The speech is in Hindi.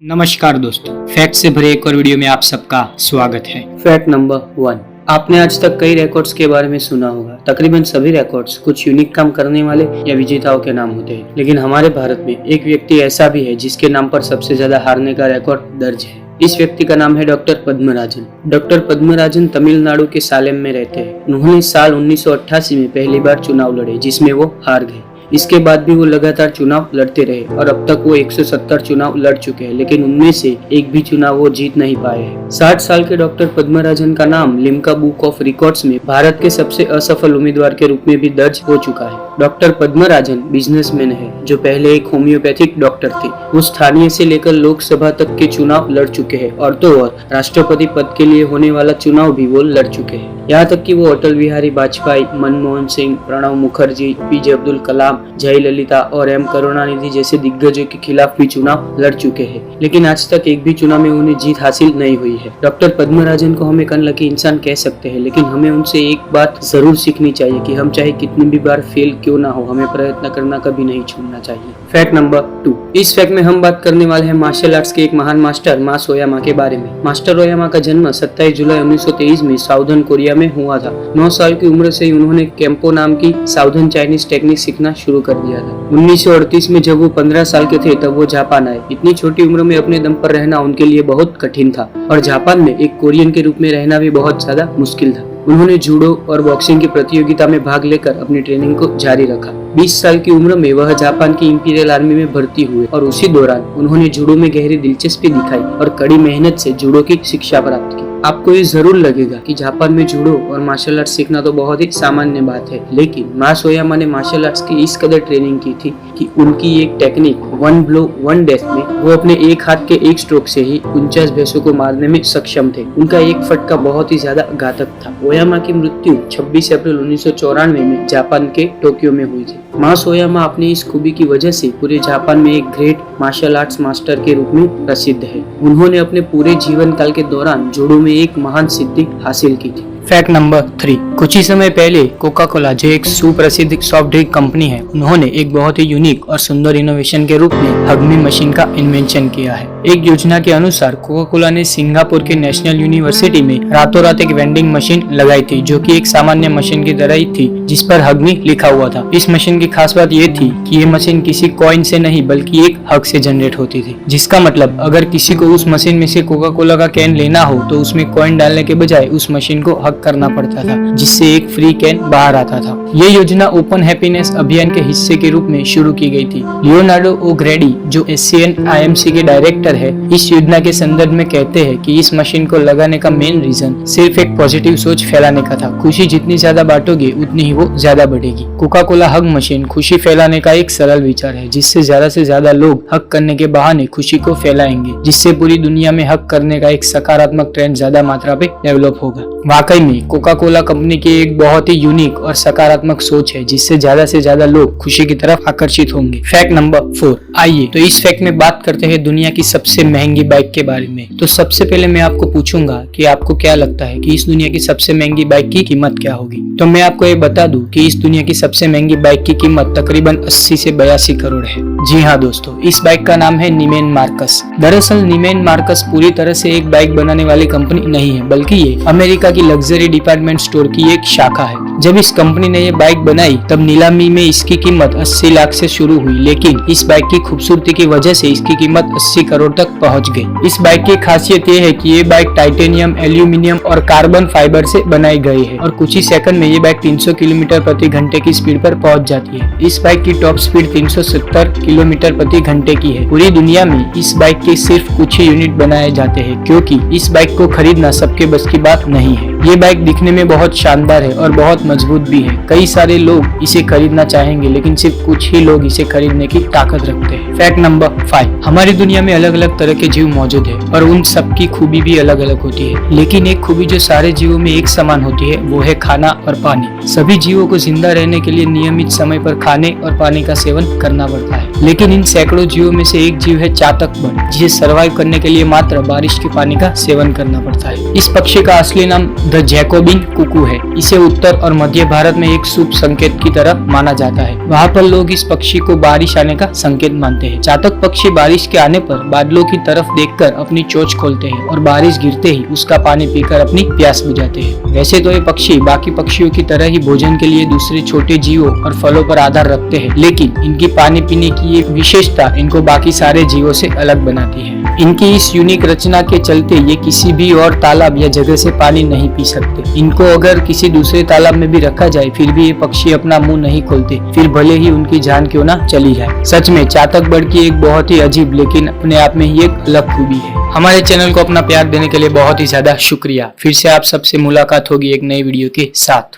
नमस्कार दोस्तों, फैक्ट से भरे एक और वीडियो में आप सबका स्वागत है। Fact number 1। आपने आज तक कई रिकॉर्ड्स के बारे में सुना होगा। तकरीबन सभी रिकॉर्ड्स कुछ यूनिक काम करने वाले या विजेताओं के नाम होते हैं, लेकिन हमारे भारत में एक व्यक्ति ऐसा भी है जिसके नाम पर सबसे ज्यादा हारने का रिकॉर्ड दर्ज है। इस व्यक्ति का नाम है डॉक्टर पद्मराजन। डॉक्टर पद्मराजन तमिलनाडु के सालेम में रहते हैं। उन्होंने साल 1988 में पहली बार चुनाव लड़े, जिसमें वो हार गए। इसके बाद भी वो लगातार चुनाव लड़ते रहे और अब तक वो 170 चुनाव लड़ चुके हैं, लेकिन उनमें से एक भी चुनाव वो जीत नहीं पाए हैं। 60 साल के डॉक्टर पद्मराजन का नाम लिम्का बुक ऑफ रिकॉर्ड्स में भारत के सबसे असफल उम्मीदवार के रूप में भी दर्ज हो चुका है। डॉक्टर पद्मराजन बिजनेसमैन है जो पहले एक होम्योपैथिक डॉक्टर थे। वो स्थानीय से लेकर लोकसभा तक के चुनाव लड़ चुके हैं और तो और राष्ट्रपति पद के लिए होने वाला चुनाव भी वो लड़ चुके हैं। यहाँ तक कि वो अटल बिहारी वाजपेयी, मनमोहन सिंह, प्रणब मुखर्जी, पीजे अब्दुल कलाम, जयललिता और एम करुणानिधि जैसे दिग्गजों के खिलाफ भी चुनाव लड़ चुके हैं, लेकिन आज तक एक भी चुनाव में उन्हें जीत हासिल नहीं हुई है। डॉक्टर पद्मराजन को हम एक अनलकी इंसान कह सकते हैं, लेकिन हमें उनसे एक बात जरूर सीखनी चाहिए कि हम चाहे कितनी भी बार फेल क्यों ना हो, हमें प्रयत्न करना कभी नहीं छोड़ना चाहिए। Fact number 2। इस फैक्ट में हम बात करने वाले हैं मार्शल आर्ट्स के एक महान मास्टर मास ओयामा के बारे में। मास्टर ओयामा का जन्म 27 जुलाई 1923 में साउदर्न कोरिया में हुआ था। 9 साल की उम्र से ही उन्होंने केम्पो नाम की साउदर्न चाइनीज टेक्निक सीखना शुरू कर दिया था। 1938 में जब वो 15 साल के थे तब वो जापान आए। इतनी छोटी उम्र में अपने दम पर रहना उनके लिए बहुत कठिन था और जापान में एक कोरियन के रूप में रहना भी बहुत ज्यादा मुश्किल था। उन्होंने जूडो और बॉक्सिंग की प्रतियोगिता में भाग लेकर अपनी ट्रेनिंग को जारी रखा। 20 साल की उम्र में वह जापान की इंपीरियल आर्मी में भर्ती हुए और उसी दौरान उन्होंने जूडो में गहरी दिलचस्पी दिखाई और कड़ी मेहनत से जूडो की शिक्षा प्राप्त की। आपको ये जरूर लगेगा कि जापान में जूडो और मार्शल आर्ट्स सीखना तो बहुत ही सामान्य बात है, लेकिन मास ओयामा ने मार्शल आर्ट्स की इस कदर ट्रेनिंग की थी कि उनकी एक टेक्निक 1 ब्लो 1 डेथ में वो अपने एक हाथ के एक स्ट्रोक से ही 49 भैंसों को मारने में सक्षम थे। उनका एक फटका बहुत ही ज्यादा घातक था। ओयामा की मृत्यु 26 अप्रैल 1994 में जापान के टोक्यो में हुई थी। मास ओयामा अपनी इस खूबी की वजह से पूरे जापान में एक ग्रेट मार्शल आर्ट्स मास्टर के रूप में प्रसिद्ध है। उन्होंने अपने पूरे जीवन काल के दौरान जूडो में एक महान सिद्धि हासिल की थी। Fact number 3। कुछ ही समय पहले कोका कोला, जो एक सुप्रसिद्ध सॉफ्ट ड्रिंक कंपनी है, उन्होंने एक बहुत ही यूनिक और सुंदर इनोवेशन के रूप में हगमी मशीन का इन्वेंशन किया है। एक योजना के अनुसार कोका कोला ने सिंगापुर के नेशनल यूनिवर्सिटी में रातों रात एक वेंडिंग मशीन लगाई थी, जो कि एक सामान्य मशीन की तरह ही थी, जिस पर हगमी लिखा हुआ था। इस मशीन की खास बात ये थी कि ये मशीन किसी कॉइन से नहीं बल्कि एक हग से जनरेट होती थी, जिसका मतलब अगर किसी को उस मशीन में से कोका कोला का कैन लेना हो तो उसमें कॉइन डालने के बजाय उस मशीन को हग करना पड़ता था, जिससे एक फ्री कैन बाहर आता था। ये योजना ओपन हैप्पीनेस अभियान के हिस्से के रूप में शुरू की गई थी। लियोनार्डो ओ ग्रेडी, जो SCNIMC के डायरेक्टर है, इस योजना के संदर्भ में कहते हैं कि इस मशीन को लगाने का मेन रीजन सिर्फ एक पॉजिटिव सोच फैलाने का था। खुशी जितनी ज्यादा बांटोगे उतनी ही वो ज्यादा बढ़ेगी। कोका कोला हग मशीन खुशी फैलाने का एक सरल विचार है, जिससे ज्यादा से ज्यादा लोग हग करने के बहाने खुशी को फैलाएंगे, जिससे पूरी दुनिया में हग करने का एक सकारात्मक ट्रेंड ज्यादा मात्रा पे डेवलप होगा। वाकई में कोका कोला कंपनी की एक बहुत ही यूनिक और सकारात्मक सोच है, जिससे ज्यादा से ज्यादा लोग खुशी की तरफ आकर्षित होंगे। Fact number 4। आइए तो इस फैक्ट में बात करते हैं दुनिया की सबसे महंगी बाइक के बारे में। तो सबसे पहले मैं आपको पूछूंगा कि आपको क्या लगता है कि इस दुनिया की सबसे महंगी बाइक की कीमत क्या होगी। तो मैं आपको ये बता दूं कि इस दुनिया की सबसे महंगी बाइक की कीमत तकरीबन 80 से 82 करोड़ है। जी हाँ दोस्तों, इस बाइक का नाम है नीमेन मार्कस। दरअसल नीमेन मार्कस पूरी तरह से एक बाइक बनाने वाली कंपनी नहीं है, बल्कि ये अमेरिका की लग्जरी डिपार्टमेंट स्टोर की एक शाखा है। जब इस कंपनी ने ये बाइक बनाई तब नीलामी में इसकी कीमत 80 लाख से शुरू हुई, लेकिन इस बाइक की खूबसूरती की वजह से इसकी कीमत 80 करोड़ तक पहुंच गई। इस बाइक की खासियत ये है कि ये बाइक टाइटेनियम, एल्यूमिनियम और कार्बन फाइबर से बनाई गई है और कुछ ही सेकंड में ये बाइक 300 किलोमीटर प्रति घंटे की स्पीड पर पहुंच जाती है। इस बाइक की टॉप स्पीड 370 किलोमीटर प्रति घंटे की है। पूरी दुनिया में इस बाइक के सिर्फ कुछ ही यूनिट बनाए जाते हैं, क्योंकि इस बाइक को खरीदना सबके बस की बात नहीं है। ये बाइक दिखने में बहुत शानदार है और बहुत मजबूत भी है। कई सारे लोग इसे खरीदना चाहेंगे, लेकिन सिर्फ कुछ ही लोग इसे खरीदने की ताकत रखते हैं। Fact number 5। हमारी दुनिया में अलग अलग तरह के जीव मौजूद है और उन सब की खूबी भी अलग अलग होती है, लेकिन एक खूबी जो सारे जीवों में एक समान होती है वो है खाना और पानी। सभी जीवों को जिंदा रहने के लिए नियमित समय पर खाने और पानी का सेवन करना पड़ता है। लेकिन इन सैकड़ों जीवों में से एक जीव है चातक बर्ड, जिसे सरवाइव करने के लिए मात्र बारिश के पानी का सेवन करना पड़ता है। इस पक्षी का असली नाम द जैकोबिन कुकू है। इसे उत्तर और मध्य भारत में एक शुभ संकेत की तरह माना जाता है। वहाँ पर लोग इस पक्षी को बारिश आने का संकेत मानते हैं। चातक पक्षी बारिश के आने पर बादलों की तरफ देखकर अपनी चोंच खोलते हैं और बारिश गिरते ही उसका पानी पीकर अपनी प्यास बुझाते हैं। वैसे तो ये पक्षी बाकी पक्षियों की तरह ही भोजन के लिए दूसरे छोटे जीवों और फलों पर आधार रखते हैं, लेकिन इनकी पानी पीने की एक विशेषता इनको बाकी सारे जीवों से अलग बनाती है। इनकी इस यूनिक रचना के चलते ये किसी भी और तालाब या जगह से पानी नहीं पी सकते। इनको अगर किसी दूसरे तालाब में भी रखा जाए फिर भी ये पक्षी अपना मुंह नहीं खोलते, फिर भले ही उनकी जान क्यों ना चली जाए। सच में चातक बर्ड की एक बहुत ही अजीब लेकिन अपने आप में ही एक अलग खूबी है। हमारे चैनल को अपना प्यार देने के लिए बहुत ही ज्यादा शुक्रिया। फिर से आप सबसे मुलाकात होगी एक नई वीडियो के साथ।